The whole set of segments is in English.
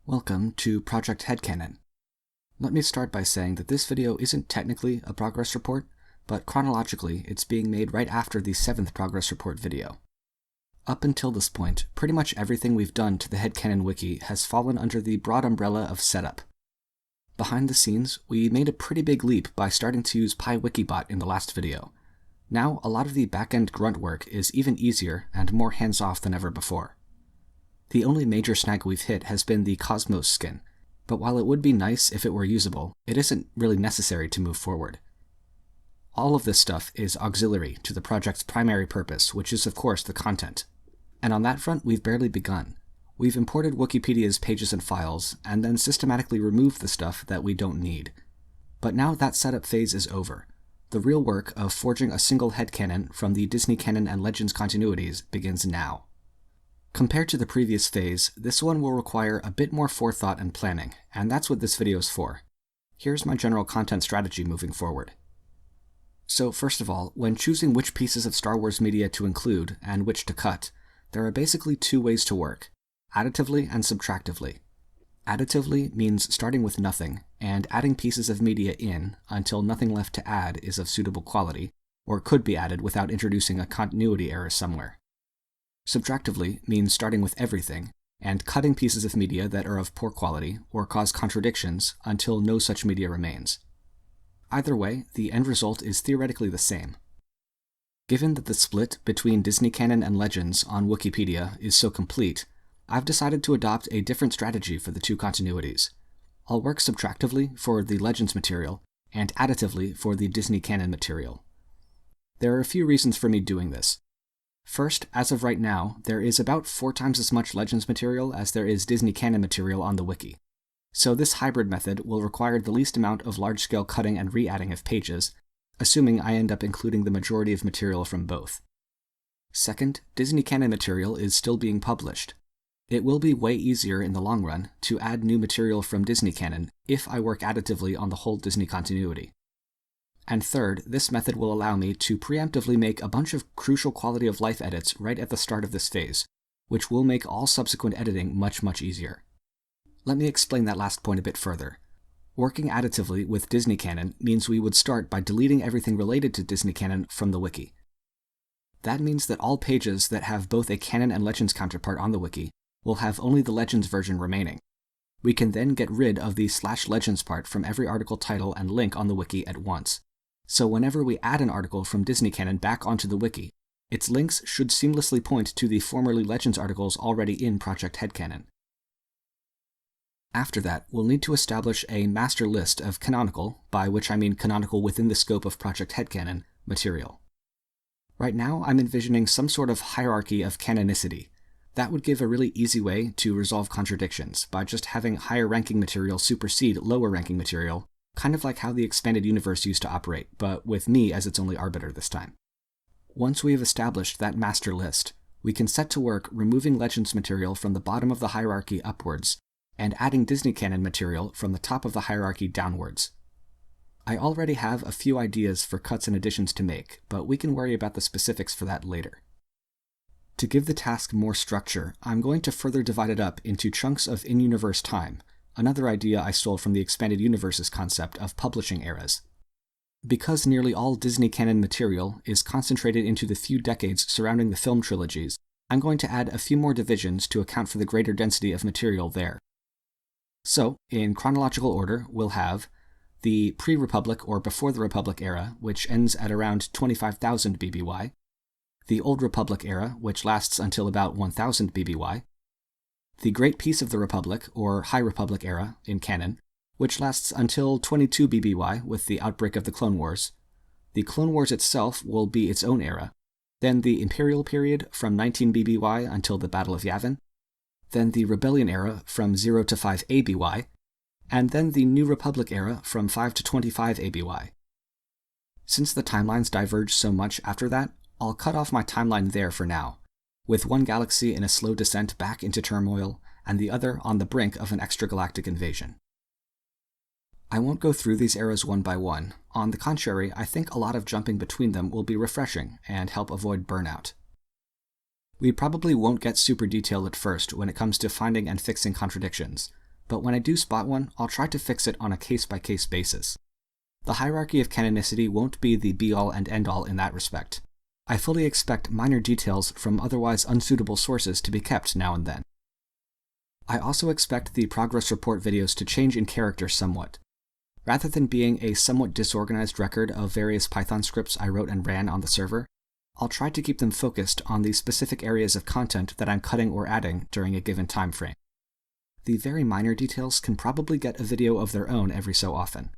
Welcome to Project Headcanon. Let me start by saying that this video isn't technically a progress report, but chronologically it's being made right after the 7th progress report video. Up until this point, pretty much everything we've done to the Headcanon wiki has fallen under the broad umbrella of setup. Behind the scenes, we made a pretty big leap by starting to use PyWikibot in the last video. Now, a lot of the back-end grunt work is even easier and more hands-off than ever before. The only major snag we've hit has been the Cosmos skin, but while it would be nice if it were usable, it isn't really necessary to move forward. All of this stuff is auxiliary to the project's primary purpose, which is of course the content. And on that front, we've barely begun. We've imported Wikipedia's pages and files, and then systematically removed the stuff that we don't need. But now that setup phase is over. The real work of forging a single headcanon from the Disney canon and Legends continuities begins now. Compared to the previous phase, this one will require a bit more forethought and planning, and that's what this video is for. Here's my general content strategy moving forward. So first of all, when choosing which pieces of Star Wars media to include and which to cut, there are basically two ways to work: additively and subtractively. Additively means starting with nothing, and adding pieces of media in until nothing left to add is of suitable quality, or could be added without introducing a continuity error somewhere. Subtractively means starting with everything, and cutting pieces of media that are of poor quality or cause contradictions until no such media remains. Either way, the end result is theoretically the same. Given that the split between Disney canon and Legends on Wikipedia is so complete, I've decided to adopt a different strategy for the two continuities. I'll work subtractively for the Legends material, and additively for the Disney canon material. There are a few reasons for me doing this. First, as of right now, there is about 4 times as much Legends material as there is Disney canon material on the wiki. So this hybrid method will require the least amount of large-scale cutting and re-adding of pages, assuming I end up including the majority of material from both. Second, Disney canon material is still being published. It will be way easier in the long run to add new material from Disney canon if I work additively on the whole Disney continuity. And third, this method will allow me to preemptively make a bunch of crucial quality of life edits right at the start of this phase, which will make all subsequent editing much easier. Let me explain that last point a bit further. Working additively with Disney canon means we would start by deleting everything related to Disney canon from the wiki. That means that all pages that have both a canon and Legends counterpart on the wiki will have only the Legends version remaining. We can then get rid of the /Legends part from every article title and link on the wiki at once. So whenever we add an article from Disney canon back onto the wiki, its links should seamlessly point to the formerly Legends articles already in Project Headcanon. After that, we'll need to establish a master list of canonical, by which I mean canonical within the scope of Project Headcanon, material. Right now, I'm envisioning some sort of hierarchy of canonicity. That would give a really easy way to resolve contradictions by just having higher-ranking material supersede lower-ranking material, kind of like how the expanded universe used to operate, but with me as its only arbiter this time. Once we have established that master list, we can set to work removing Legends material from the bottom of the hierarchy upwards, and adding Disney canon material from the top of the hierarchy downwards. I already have a few ideas for cuts and additions to make, but we can worry about the specifics for that later. To give the task more structure, I'm going to further divide it up into chunks of in-universe time, another idea I stole from the expanded universe's concept of publishing eras. Because nearly all Disney canon material is concentrated into the few decades surrounding the film trilogies, I'm going to add a few more divisions to account for the greater density of material there. So, in chronological order, we'll have the pre-Republic or before the Republic era, which ends at around 25,000 BBY, the Old Republic era, which lasts until about 1000 BBY, the Great Peace of the Republic, or High Republic era, in canon, which lasts until 22 BBY with the outbreak of the Clone Wars. The Clone Wars itself will be its own era, then the Imperial period from 19 BBY until the Battle of Yavin, then the Rebellion era from 0 to 5 ABY, and then the New Republic era from 5 to 25 ABY. Since the timelines diverge so much after that, I'll cut off my timeline there for now, with one galaxy in a slow descent back into turmoil, and the other on the brink of an extragalactic invasion. I won't go through these eras one by one. On the contrary, I think a lot of jumping between them will be refreshing and help avoid burnout. We probably won't get super detailed at first when it comes to finding and fixing contradictions, but when I do spot one, I'll try to fix it on a case-by-case basis. The hierarchy of canonicity won't be the be-all and end-all in that respect. I fully expect minor details from otherwise unsuitable sources to be kept now and then. I also expect the progress report videos to change in character somewhat. Rather than being a somewhat disorganized record of various Python scripts I wrote and ran on the server, I'll try to keep them focused on the specific areas of content that I'm cutting or adding during a given time frame. The very minor details can probably get a video of their own every so often.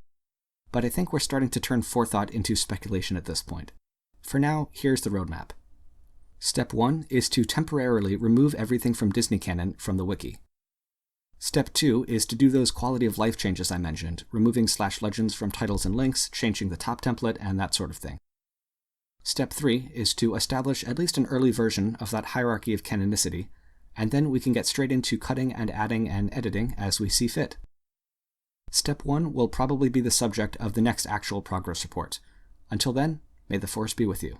But I think we're starting to turn forethought into speculation at this point. For now, here's the roadmap. Step 1 is to temporarily remove everything from Disney Canon from the wiki. Step 2 is to do those quality of life changes I mentioned, removing /legends from titles and links, changing the top template, and that sort of thing. Step 3 is to establish at least an early version of that hierarchy of canonicity, and then we can get straight into cutting and adding and editing as we see fit. Step 1 will probably be the subject of the next actual progress report. Until then, may the Force be with you.